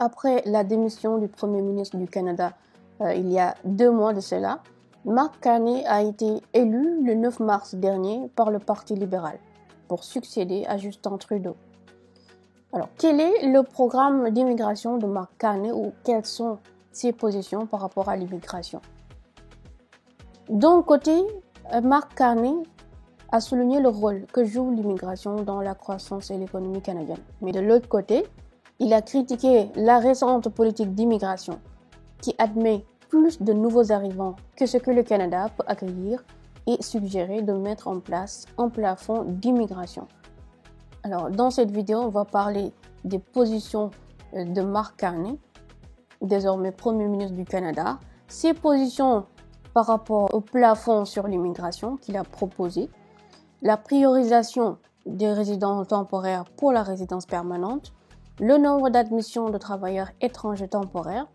Après la démission du Premier ministre du Canada il y a 2 mois de cela, Mark Carney a été élu le 9 mars dernier par le Parti libéral pour succéder à Justin Trudeau. Alors, quel est le programme d'immigration de Mark Carney ou quelles sont ses positions par rapport à l'immigration? D'un côté, Mark Carney a souligné le rôle que joue l'immigration dans la croissance et l'économie canadienne. Mais de l'autre côté, il a critiqué la récente politique d'immigration qui admet plus de nouveaux arrivants que ce que le Canada peut accueillir et suggéré de mettre en place un plafond d'immigration. Alors, dans cette vidéo, on va parler des positions de Mark Carney, désormais Premier ministre du Canada, ses positions par rapport au plafond sur l'immigration qu'il a proposé, la priorisation des résidents temporaires pour la résidence permanente, le nombre d'admissions de travailleurs étrangers temporaires,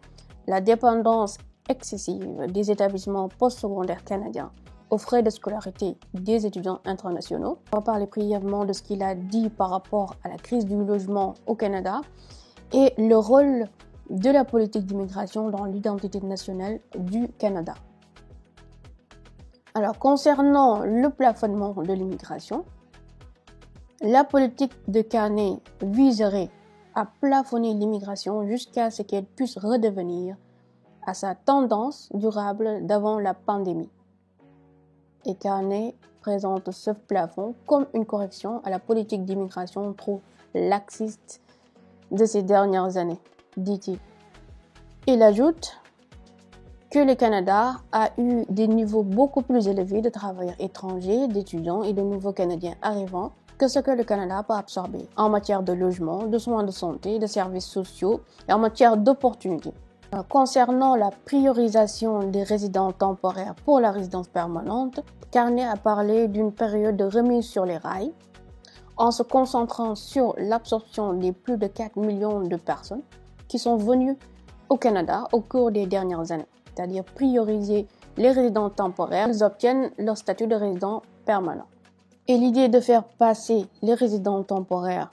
la dépendance excessive des établissements postsecondaires canadiens aux frais de scolarité des étudiants internationaux. On va parler brièvement de ce qu'il a dit par rapport à la crise du logement au Canada et le rôle de la politique d'immigration dans l'identité nationale du Canada. Alors, concernant le plafonnement de l'immigration, la politique de Carney viserait à plafonner l'immigration jusqu'à ce qu'elle puisse redevenir à sa tendance durable d'avant la pandémie. Et Carney présente ce plafond comme une correction à la politique d'immigration trop laxiste de ces dernières années, dit-il. Il ajoute que le Canada a eu des niveaux beaucoup plus élevés de travailleurs étrangers, d'étudiants et de nouveaux Canadiens arrivants que ce que le Canada peut absorber en matière de logement, de soins de santé, de services sociaux et en matière d'opportunités. Concernant la priorisation des résidents temporaires pour la résidence permanente, Carney a parlé d'une période de remise sur les rails en se concentrant sur l'absorption des plus de 4 millions de personnes qui sont venues au Canada au cours des dernières années, c'est-à-dire prioriser les résidents temporaires, ils obtiennent leur statut de résident permanent. Et l'idée de faire passer les résidents temporaires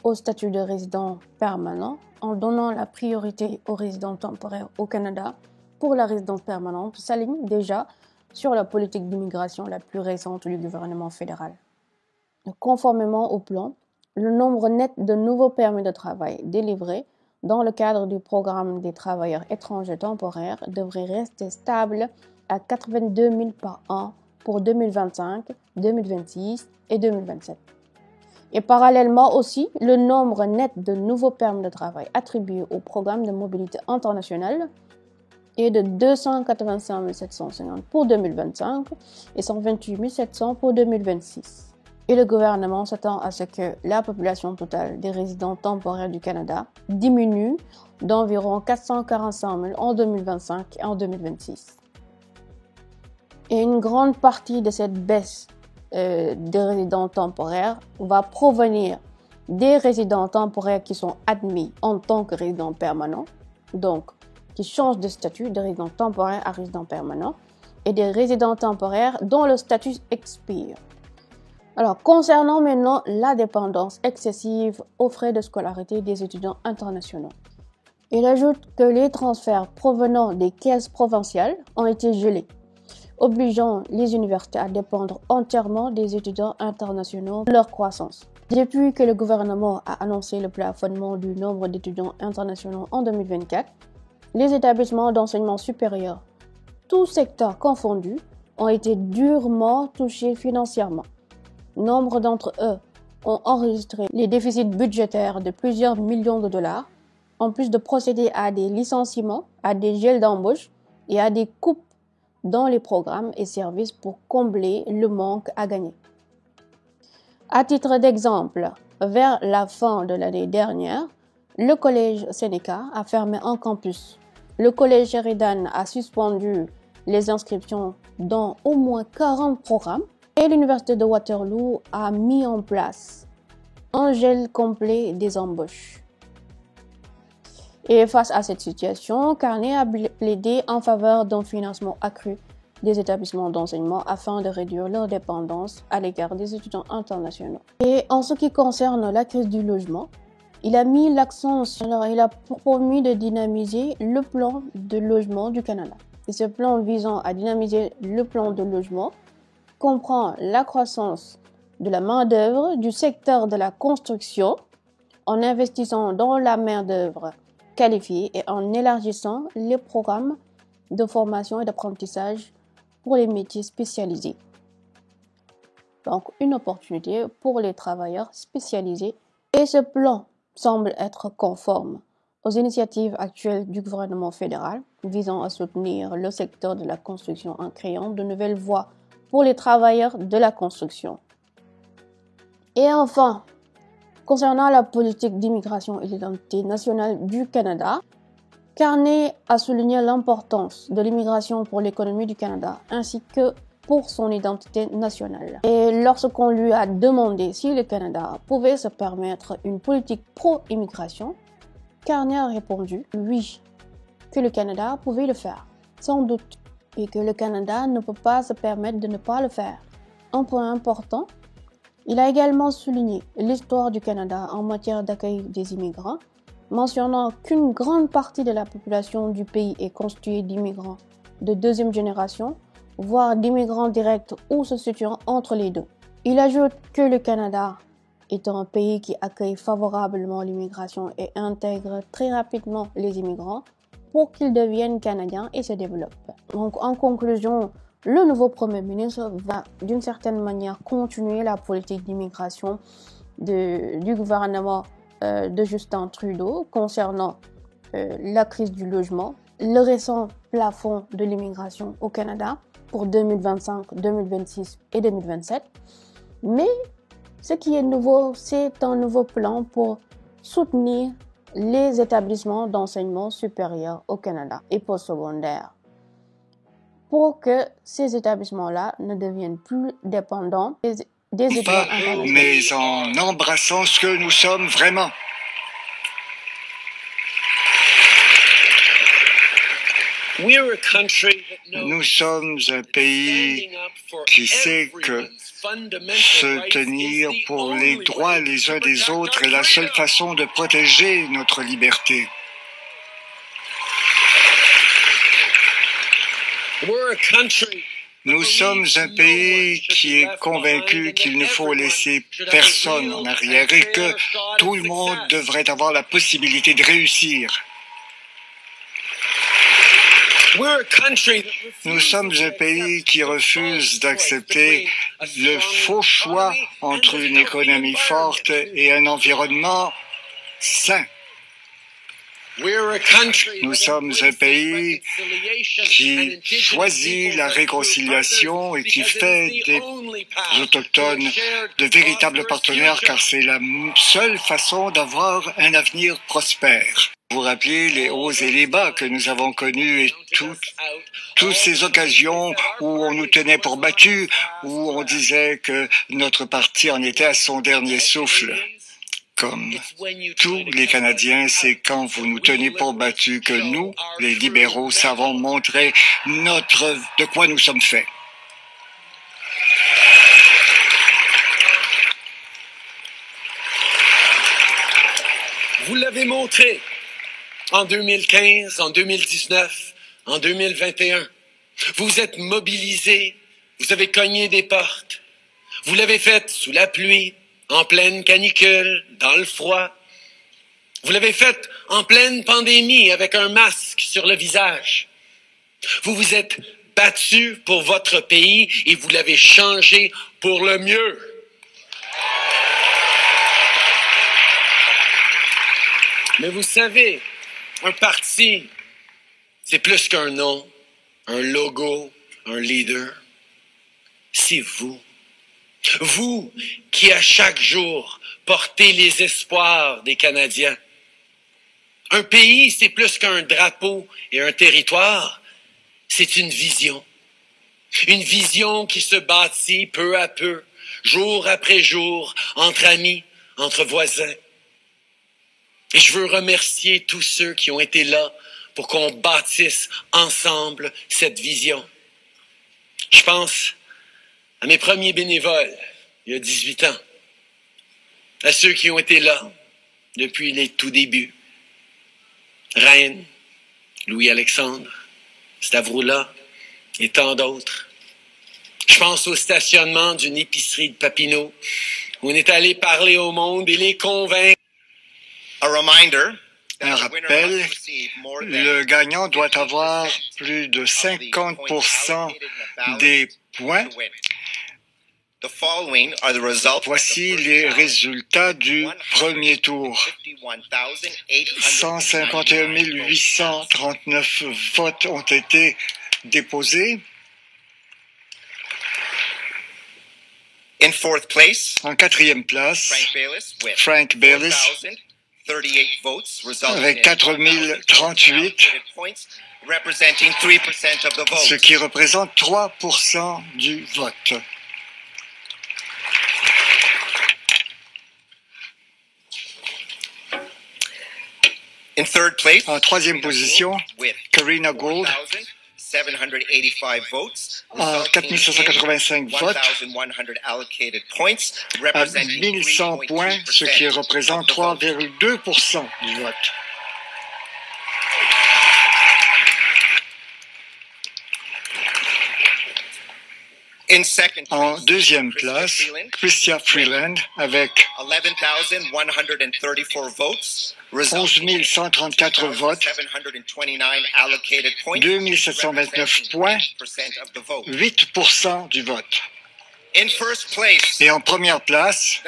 au statut de résident permanent en donnant la priorité aux résidents temporaires au Canada pour la résidence permanente s'aligne déjà sur la politique d'immigration la plus récente du gouvernement fédéral. Conformément au plan, le nombre net de nouveaux permis de travail délivrés dans le cadre du programme des travailleurs étrangers temporaires devrait rester stable à 82 000 par an pour 2025, 2026 et 2027. Et parallèlement aussi, le nombre net de nouveaux permis de travail attribués au programme de mobilité internationale est de 285 750 pour 2025 et 128 700 pour 2026. Et le gouvernement s'attend à ce que la population totale des résidents temporaires du Canada diminue d'environ 445 000 en 2025 et en 2026. Et une grande partie de cette baisse des résidents temporaires va provenir des résidents temporaires qui sont admis en tant que résidents permanents, donc qui changent de statut de résident temporaire à résident permanent, et des résidents temporaires dont le statut expire. Alors, concernant maintenant la dépendance excessive aux frais de scolarité des étudiants internationaux, il ajoute que les transferts provenant des caisses provinciales ont été gelés, obligeant les universités à dépendre entièrement des étudiants internationaux pour leur croissance. Depuis que le gouvernement a annoncé le plafonnement du nombre d'étudiants internationaux en 2024, les établissements d'enseignement supérieur, tous secteurs confondus, ont été durement touchés financièrement. Nombre d'entre eux ont enregistré les déficits budgétaires de plusieurs millions de dollars, en plus de procéder à des licenciements, à des gels d'embauche et à des coupes dans les programmes et services pour combler le manque à gagner. À titre d'exemple, vers la fin de l'année dernière, le collège Sénéca a fermé un campus. Le collège Sheridan a suspendu les inscriptions dans au moins 40 programmes et l'université de Waterloo a mis en place un gel complet des embauches. Et face à cette situation, Carney a plaidé en faveur d'un financement accru des établissements d'enseignement afin de réduire leur dépendance à l'égard des étudiants internationaux. Et en ce qui concerne la crise du logement, Il a mis l'accent il a promis de dynamiser le plan de logement du Canada. Et ce plan visant à dynamiser le plan de logement comprend la croissance de la main-d'œuvre du secteur de la construction en investissant dans la main-d'œuvre qualifiée et en élargissant les programmes de formation et d'apprentissage pour les métiers spécialisés. Donc, une opportunité pour les travailleurs spécialisés. Et ce plan semble être conforme aux initiatives actuelles du gouvernement fédéral visant à soutenir le secteur de la construction en créant de nouvelles voies pour les travailleurs de la construction. Et enfin, concernant la politique d'immigration et l'identité nationale du Canada, Carney a souligné l'importance de l'immigration pour l'économie du Canada ainsi que pour son identité nationale. Et lorsqu'on lui a demandé si le Canada pouvait se permettre une politique pro-immigration, Carney a répondu oui, que le Canada pouvait le faire, sans doute, et que le Canada ne peut pas se permettre de ne pas le faire. Un point important, il a également souligné l'histoire du Canada en matière d'accueil des immigrants, mentionnant qu'une grande partie de la population du pays est constituée d'immigrants de deuxième génération, voire d'immigrants directs ou se situant entre les deux. Il ajoute que le Canada est un pays qui accueille favorablement l'immigration et intègre très rapidement les immigrants pour qu'ils deviennent canadiens et se développent. Donc, en conclusion, le nouveau Premier ministre va d'une certaine manière continuer la politique d'immigration du gouvernement de Justin Trudeau concernant la crise du logement, le récent plafond de l'immigration au Canada pour 2025, 2026 et 2027. Mais ce qui est nouveau, c'est un nouveau plan pour soutenir les établissements d'enseignement supérieur au Canada et postsecondaire pour que ces établissements-là ne deviennent plus dépendants des étudiants internationaux. Mais en embrassant ce que nous sommes vraiment. Nous sommes un pays qui sait que se tenir pour les droits les uns des autres est la seule façon de protéger notre liberté. Nous sommes un pays qui est convaincu qu'il ne faut laisser personne en arrière et que tout le monde devrait avoir la possibilité de réussir. Nous sommes un pays qui refuse d'accepter le faux choix entre une économie forte et un environnement sain. Nous sommes un pays qui choisit la réconciliation et qui fait des Autochtones de véritables partenaires car c'est la seule façon d'avoir un avenir prospère. Vous rappelez les hauts et les bas que nous avons connus et toutes ces occasions où on nous tenait pour battus, où on disait que notre parti en était à son dernier souffle. Comme tous les Canadiens, c'est quand vous nous tenez pour battus que nous, les libéraux, savons montrer de quoi nous sommes faits. Vous l'avez montré en 2015, en 2019, en 2021. Vous êtes mobilisés, vous avez cogné des portes. Vous l'avez fait sous la pluie, en pleine canicule, dans le froid. Vous l'avez fait en pleine pandémie avec un masque sur le visage. Vous vous êtes battu pour votre pays et vous l'avez changé pour le mieux. Mais vous savez, un parti, c'est plus qu'un nom, un logo, un leader. C'est vous. Vous qui, à chaque jour, portez les espoirs des Canadiens. Un pays, c'est plus qu'un drapeau et un territoire. C'est une vision. Une vision qui se bâtit peu à peu, jour après jour, entre amis, entre voisins. Et je veux remercier tous ceux qui ont été là pour qu'on bâtisse ensemble cette vision. Je pense à mes premiers bénévoles, il y a 18 ans, à ceux qui ont été là depuis les tout débuts. Reine, Louis-Alexandre, Stavroula et tant d'autres. Je pense au stationnement d'une épicerie de Papineau, où on est allé parler au monde et les convaincre. Un rappel, le gagnant doit avoir plus de 50% des points. Voici les résultats du premier tour. 151 839 votes ont été déposés. En quatrième place, Frank Baylis avec 4038, ce qui représente 3% du vote. En troisième position, Karina Gould, à 4785 votes, à 1100 points, ce qui représente 3,2% du vote. En deuxième place, Chrystia Freeland avec 11 134 votes, 2 729 points, 8% du vote. Et en première place,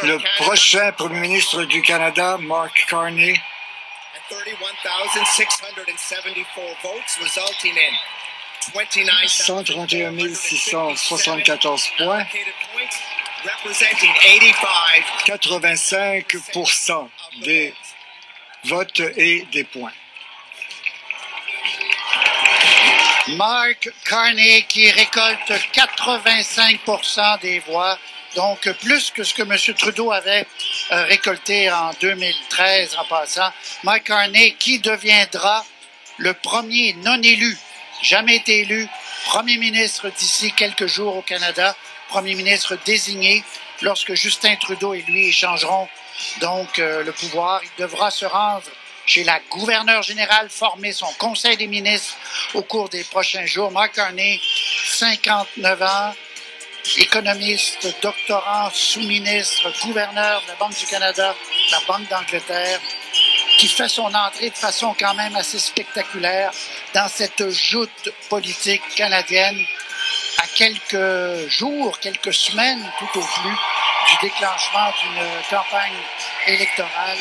le prochain Premier ministre du Canada, Mark Carney, 131 674 points, 85% des votes et des points. Mark Carney qui récolte 85% des voix, donc plus que ce que M. Trudeau avait récolté en 2013 en passant. Mark Carney qui deviendra le premier non-élu, jamais été élu, premier ministre d'ici quelques jours au Canada, premier ministre désigné lorsque Justin Trudeau et lui échangeront donc le pouvoir. Il devra se rendre chez la gouverneure générale, former son conseil des ministres au cours des prochains jours. Mark Carney, 59 ans, économiste, doctorant, sous-ministre, gouverneur de la Banque du Canada, de la Banque d'Angleterre, qui fait son entrée de façon quand même assez spectaculaire dans cette joute politique canadienne à quelques jours, quelques semaines tout au plus du déclenchement d'une campagne électorale.